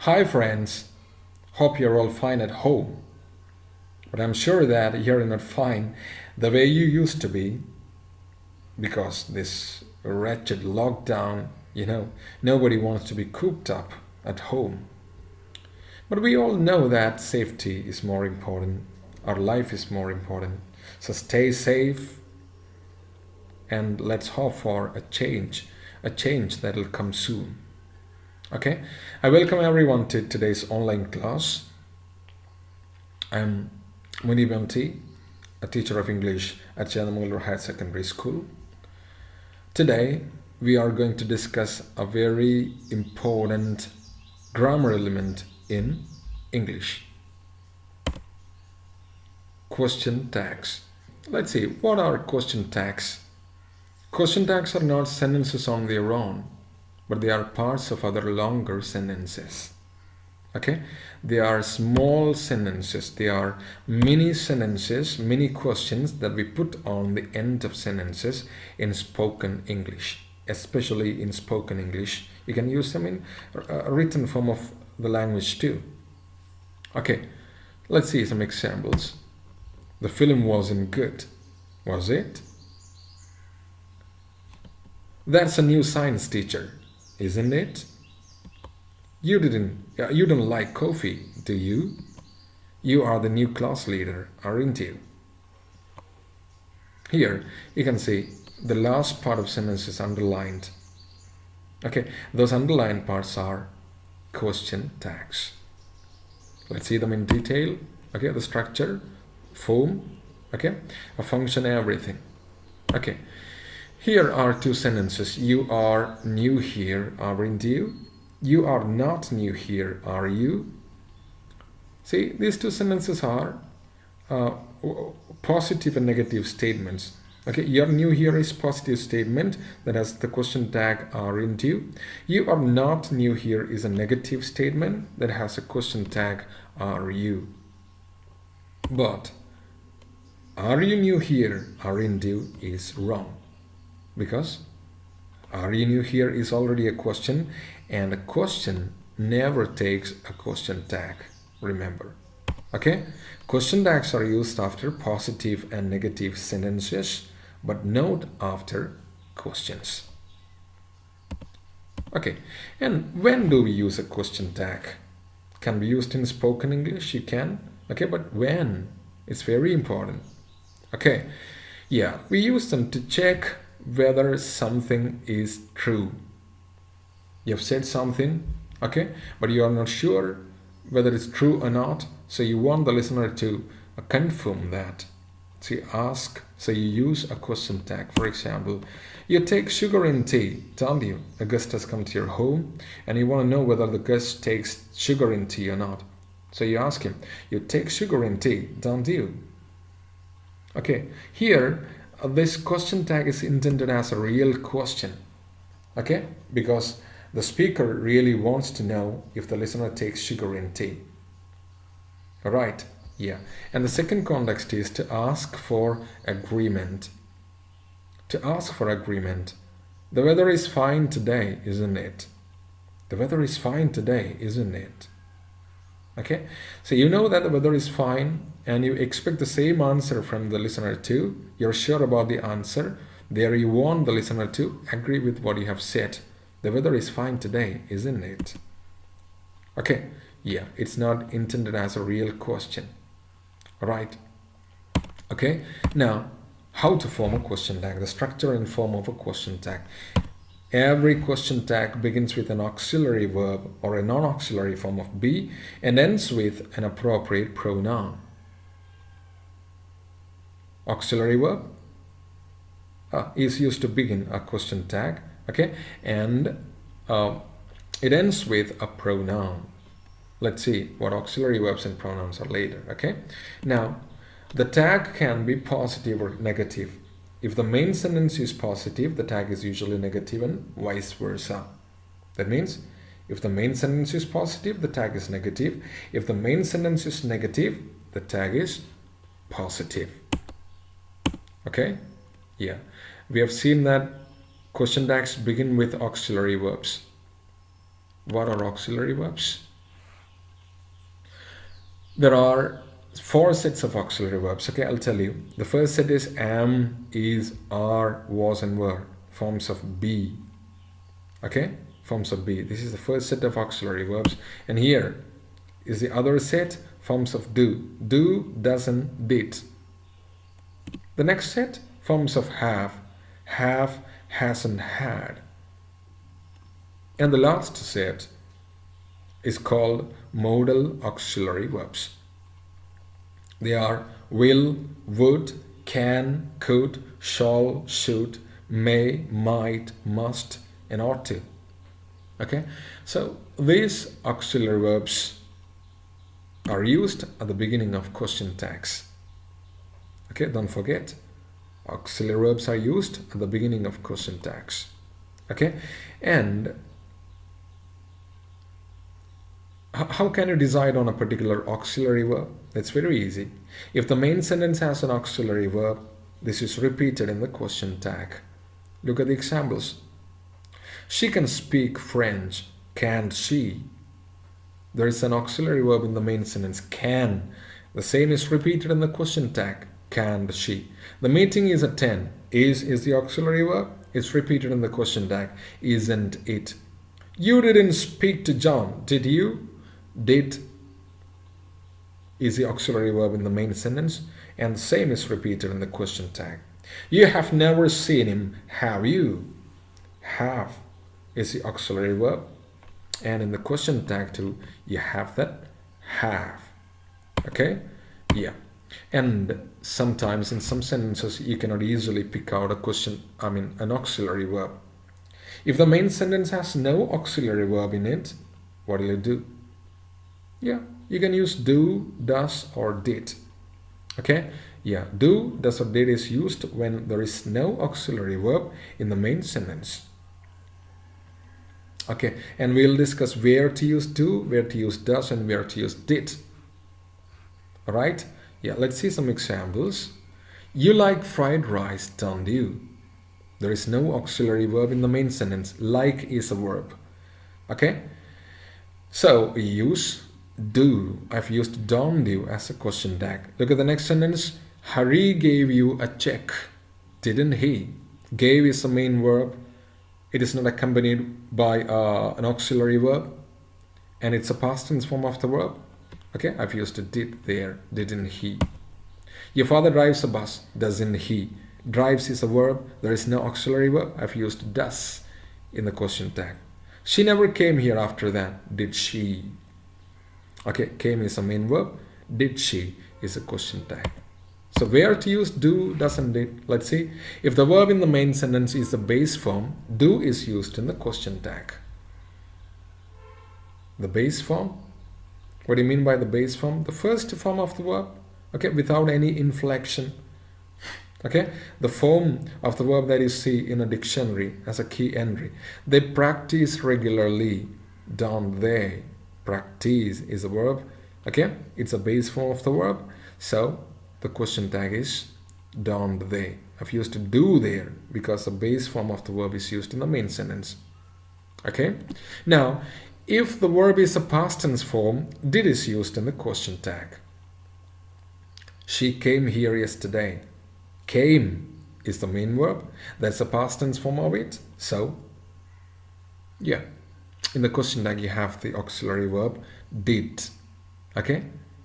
Hi friends, hope you're all fine at home. But I'm sure that you're not fine the way you used to be because this wretched lockdown, nobody wants to be cooped up at home. But we all know that safety is more important, our life is more important. So stay safe and let's hope for a change that'll come soon. Okay, I welcome everyone to today's online class. I'm Muneeb, a teacher of English at Chennamangallur Higher School. Today, we are going to discuss a very important grammar element in English. Question tags. Let's see, what are question tags? Question tags are not sentences on their own, but they are parts of other longer sentences. Okay, they are small sentences, they are mini sentences, mini questions that we put on the end of sentences in spoken English, especially in spoken English. You can use them in a written form of the language too. Okay, let's see some examples. The film wasn't good, was it? That's a new science teacher, isn't it? You don't like coffee, do you? You are the new class leader, aren't you? Here, you can see the last part of sentence is underlined. Okay, those underlined parts are question tags. Let's see them in detail. Okay, the structure, form, okay, a function, everything. Okay, here are two sentences. You are new here, aren't you? You are not new here, are you? See, these two sentences are positive and negative statements. Okay, you're new here is positive statement that has the question tag aren't you. You are not new here is a negative statement that has a question tag are you. But are you new here, aren't you is wrong, because are you new here is already a question, and a question never takes a question tag, remember. Okay, question tags are used after positive and negative sentences, but not after questions. Okay, and when do we use a question tag? Can be used in spoken English, you can. Okay, but when? It's very important. Okay, yeah, we use them to check whether something is true. You've said something, okay, but you are not sure whether it's true or not, so you want the listener to confirm that. So you ask, so you use a question tag. For example, you take sugar in tea, don't you? A guest has come to your home and you want to know whether the guest takes sugar in tea or not. So you ask him, you take sugar in tea, don't you? Okay, here this question tag is intended as a real question, okay, because the speaker really wants to know if the listener takes sugar in tea. All right, yeah. And the second context is to ask for agreement. To ask for agreement. The weather is fine today, isn't it? The weather is fine today, isn't it? Okay, so you know that the weather is fine and you expect the same answer from the listener too. You're sure about the answer. There you want the listener to agree with what you have said. The weather is fine today, isn't it? Okay, yeah, it's not intended as a real question. All right. Okay, now how to form a question tag, the structure and form of a question tag. Every question tag begins with an auxiliary verb or a non-auxiliary form of be and ends with an appropriate pronoun. Auxiliary verb is used to begin a question tag, okay, and it ends with a pronoun. Let's see what auxiliary verbs and pronouns are later. Okay, now the tag can be positive or negative. If the main sentence is positive, the tag is usually negative, and vice versa. That means if the main sentence is positive, the tag is negative. If the main sentence is negative, the tag is positive. Okay, yeah, we have seen that question tags begin with auxiliary verbs. What are auxiliary verbs? There are 4 sets of auxiliary verbs. Okay, I'll tell you. The first set is am, is, are, was, and were. Forms of be. Okay, forms of be. This is the first set of auxiliary verbs. And here is the other set, forms of do. Do, doesn't, did. The next set, forms of have, hasn't, had. And the last set is called modal auxiliary verbs. They are will, would, can, could, shall, should, may, might, must, and ought to. Okay, so these auxiliary verbs are used at the beginning of question tags. Okay, don't forget, auxiliary verbs are used at the beginning of question tags. Okay, and how can you decide on a particular auxiliary verb? It's very easy. If the main sentence has an auxiliary verb, this is repeated in the question tag. Look at the examples. She can speak French. Can't she? There is an auxiliary verb in the main sentence, can. The same is repeated in the question tag, can't she? The meeting is at 10. Is the auxiliary verb. It's repeated in the question tag, isn't it? You didn't speak to John, did you? Did is the auxiliary verb in the main sentence, and the same is repeated in the question tag. You have never seen him, have you? Have is the auxiliary verb, and in the question tag too, you have that have. Okay, yeah. And sometimes in some sentences you cannot easily pick out an auxiliary verb. If the main sentence has no auxiliary verb in it, what will you do? Yeah, you can use do, does, or did. Okay, yeah, do, does, or did is used when there is no auxiliary verb in the main sentence. Okay, and we'll discuss where to use do, where to use does, and where to use did. All right, yeah, let's see some examples. You like fried rice, don't you? There is no auxiliary verb in the main sentence. Like is a verb. Okay, so we use do. I've used don't you as a question tag. Look at the next sentence. Hari gave you a check, didn't he? Gave is the main verb. It is not accompanied by an auxiliary verb, and it's a past tense form of the verb. Okay, I've used a did there, didn't he? Your father drives a bus, doesn't he? Drives is a verb. There is no auxiliary verb. I've used does in the question tag. She never came here after that, did she? Okay, came is a main verb. Did she is a question tag. So where to use do, does, and did? Let's see. If the verb in the main sentence is the base form, do is used in the question tag. The base form? What do you mean by the base form? The first form of the verb, okay, without any inflection. Okay, the form of the verb that you see in a dictionary as a key entry. They practice regularly, don't they? Practice is a verb. Okay, it's a base form of the verb. So the question tag is don't they. I've used do there because the base form of the verb is used in the main sentence. Okay, now if the verb is a past tense form, did is used in the question tag. She came here yesterday. Came is the main verb. That's a past tense form of it. So yeah, in the question tag you have the auxiliary verb did. Okay,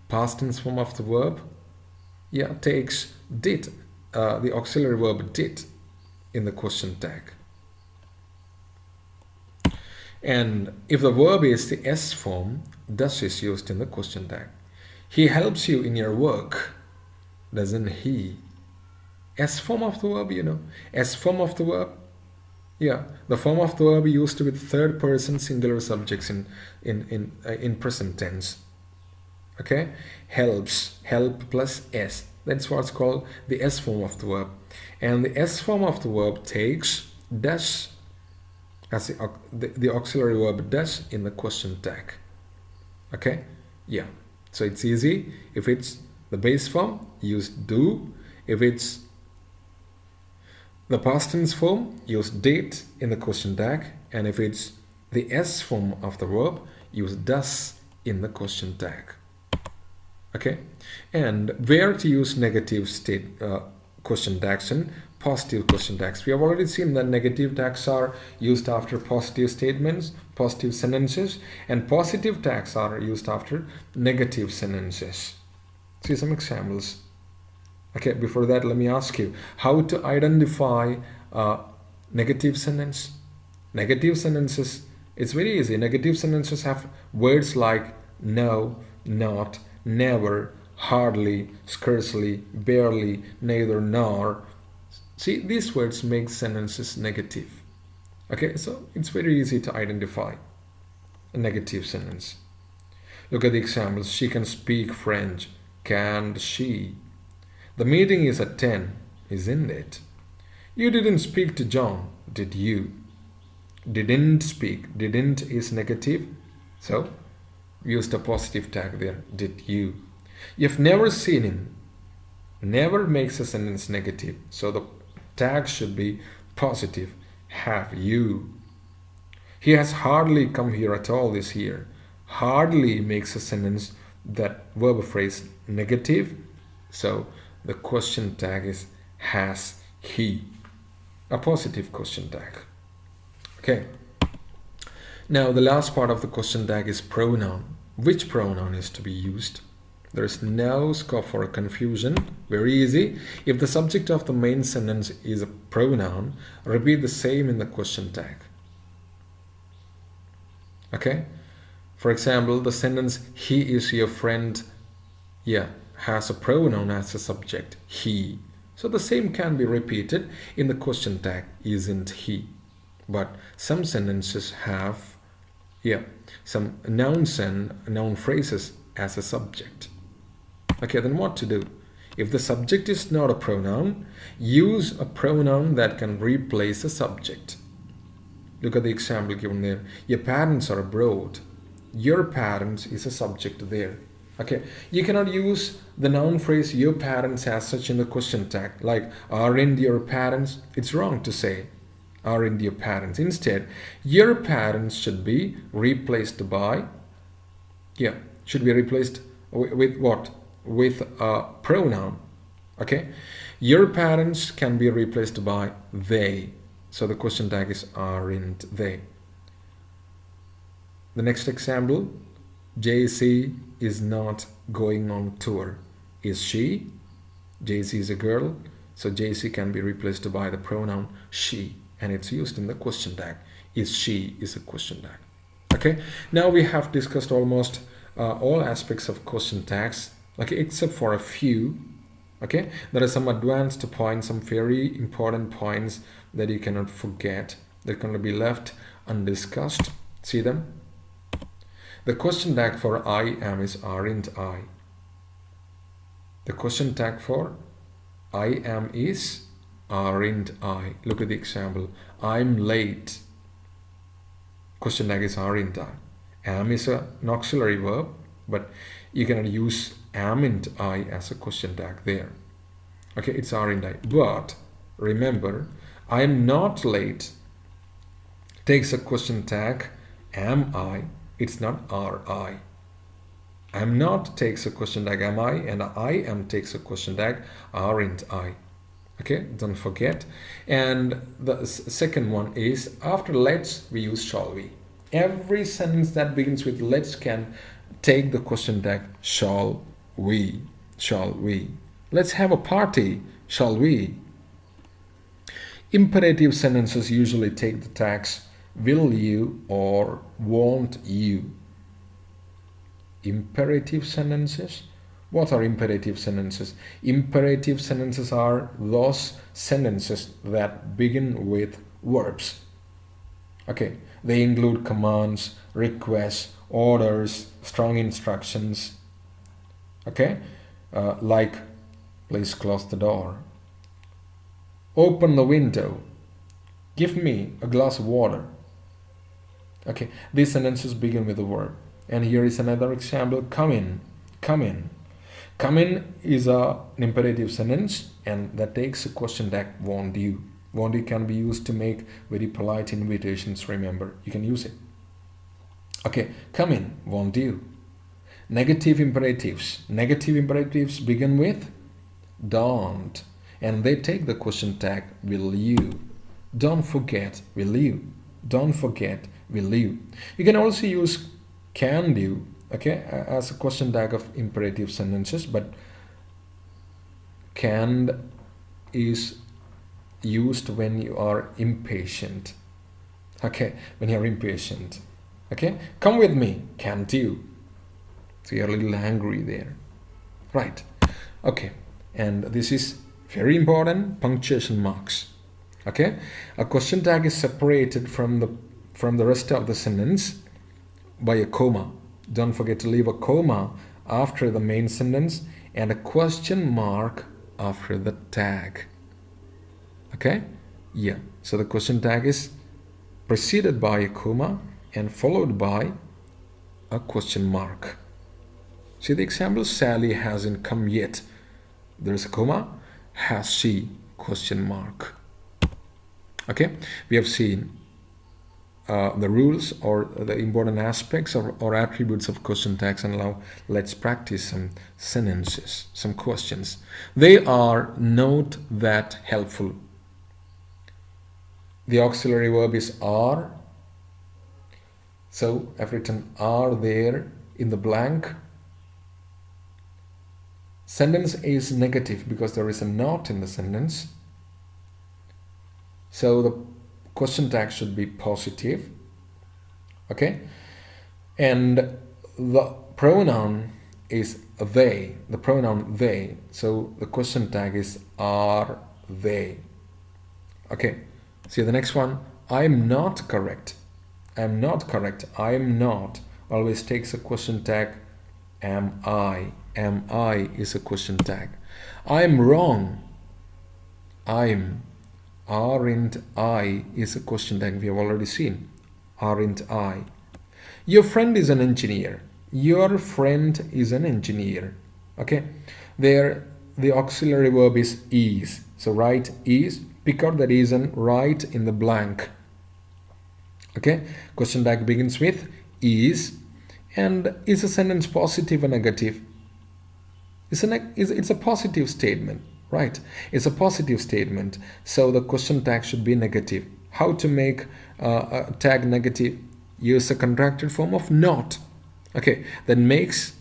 past tense form of the verb, yeah, takes did, the auxiliary verb did in the question tag. And if the verb is the S form, does is used in the question tag. He helps you in your work, doesn't he? S form of the verb, you know. S form of the verb, yeah, the form of the verb used with third person singular subjects in present tense. Okay, helps, help plus S. That's what's called the S form of the verb. And the S form of the verb takes does as the auxiliary verb does in the question tag. Okay, yeah, so it's easy. If it's the base form, use do. If it's the past tense form, use did in the question tag. And if it's the S form of the verb, use does in the question tag. Okay, and where to use negative question tags and positive question tags. We have already seen that negative tags are used after positive statements, positive sentences, and positive tags are used after negative sentences. See some examples. Okay, before that, let me ask you how to identify a negative sentence. Negative sentences, it's very easy. Negative sentences have words like no, not, never, hardly, scarcely, barely, neither, nor. See, these words make sentences negative. Okay, so it's very easy to identify a negative sentence. Look at the examples. She can speak French. Can't she? The meeting is at 10, isn't it? You didn't speak to John, did you? Didn't speak. Didn't is negative. So, used a positive tag there. Did you? You've never seen him. Never makes a sentence negative. So, the tag should be positive. Have you? He has hardly come here at all this year. Hardly makes a sentence, that verb phrase, negative. So, the question tag is has he. A positive question tag. Okay. Now the last part of the question tag is pronoun. Which pronoun is to be used? There is no scope for confusion. Very easy. If the subject of the main sentence is a pronoun, repeat the same in the question tag. Okay. For example, the sentence he is your friend, has a pronoun as a subject, he. So the same can be repeated in the question tag, isn't he? But some sentences have, some nouns and noun phrases as a subject. Okay, then what to do? If the subject is not a pronoun, use a pronoun that can replace a subject. Look at the example given there. Your parents are abroad. Your parents is a subject there. Okay, you cannot use the noun phrase your parents as such in the question tag, like aren't your parents? It's wrong to say aren't your parents. Instead, your parents should be replaced by, should be replaced with what? With a pronoun. Okay, your parents can be replaced by they. So the question tag is aren't they. The next example, JC is not going on tour. Is she? JC is a girl, so JC can be replaced by the pronoun she, and it's used in the question tag. Is she is a question tag. Okay, now we have discussed almost all aspects of question tags, okay, except for a few. Okay, there are some advanced points, some very important points that you cannot forget. They're going to be left undiscussed. See them? The question tag for I am is aren't I. The question tag for I am is aren't I. Look at the example. I'm late. Question tag is aren't I. Am is an auxiliary verb, but you cannot use amn't I as a question tag there. Okay, it's aren't I. But remember, I'm not late takes a question tag am I. It's not are I. I'm not takes a question tag am I, and I am takes a question tag aren't I. Okay, don't forget. And the second one is after let's we use shall we. Every sentence that begins with let's can take the question tag shall we. Shall we? Let's have a party. Shall we? Imperative sentences usually take the tags will you or won't you. Imperative sentences. What are imperative sentences? Imperative sentences are those sentences that begin with verbs. Okay, they include commands, requests, orders, strong instructions. Okay, like please close the door, open the window, give me a glass of water. Okay, these sentences begin with a verb. And here is another example, come in, come in. Come in is an imperative sentence, and that takes a question tag won't you. Won't you can be used to make very polite invitations, remember. You can use it. Okay, come in, won't you. Negative imperatives. Negative imperatives begin with don't, and they take the question tag will you. Don't forget, will you. Don't forget, will you. You can also use can do, okay, as a question tag of imperative sentences, but can is used when you are impatient. Okay, when you're impatient. Okay, come with me, can't you? So you're a little angry there. Right. Okay, and this is very important, punctuation marks. Okay, a question tag is separated from the rest of the sentence by a comma. Don't forget to leave a comma after the main sentence and a question mark after the tag. Okay, yeah, so the question tag is preceded by a comma and followed by a question mark. See the example, Sally hasn't come yet. There's a comma. Has she? Question mark. Okay, we have seen the rules or the important aspects or attributes of question tags, and now let's practice some sentences, some questions. They are not that helpful. The auxiliary verb is are. So I've written are there in the blank. Sentence is negative because there is a not in the sentence. So the question tag should be positive. Okay. And the pronoun is they. The pronoun they. So the question tag is are they. Okay. See the next one. I'm not correct. I'm not correct. I'm not always takes a question tag. Am I? Am I is a question tag. I'm wrong. I'm. Aren't I is a question tag. We have already seen. Aren't I? Your friend is an engineer. Your friend is an engineer. Okay. There the auxiliary verb is. So write is. Pick out the reason. Write in the blank. Okay. Question tag begins with is. And is a sentence positive or negative? It's a positive statement, right? It's a positive statement. So the question tag should be negative. How to make a tag negative? Use a contracted form of not. Okay, that makes,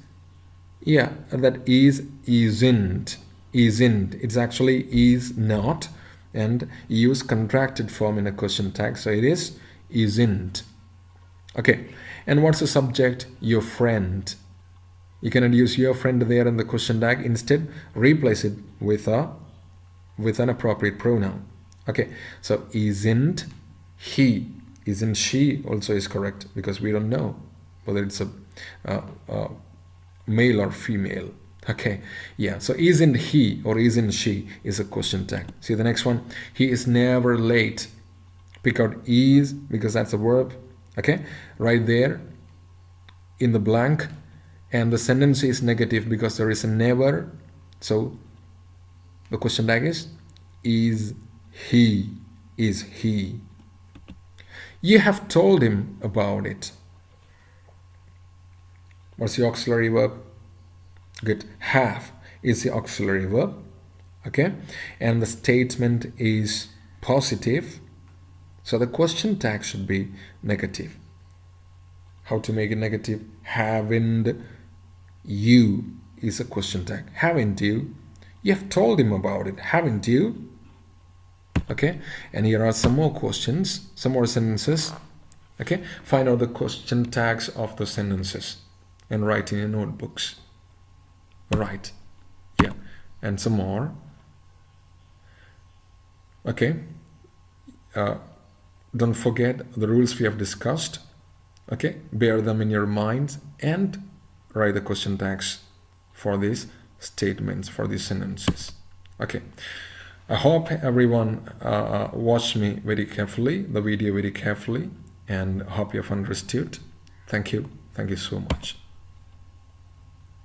yeah, that isn't. It's actually is not, and use contracted form in a question tag. So it is isn't. Okay, and what's the subject? Your friend. You cannot use your friend there in the question tag. Instead, replace it with an appropriate pronoun. Okay, so isn't he? Isn't she also is correct because we don't know whether it's a male or female. Okay, yeah, so isn't he or isn't she is a question tag. See the next one. He is never late. Pick out is because that's a verb. Okay, right there in the blank. And the sentence is negative because there is a never. So the question tag is he. Is he? You have told him about it. What's the auxiliary verb? Good. Have is the auxiliary verb. Okay. And the statement is positive. So the question tag should be negative. How to make it negative? Haven't you is a question tag. Haven't you? You have told him about it. Haven't you? Okay. And here are some more questions, some more sentences. Okay. Find out the question tags of the sentences and write in your notebooks. Right. Yeah. And some more. Okay. Don't forget the rules we have discussed. Okay. Bear them in your mind and write the question tags for these statements, for these sentences. Okay. I hope everyone watched me very carefully, the video very carefully, and hope you have understood. Thank you. Thank you so much.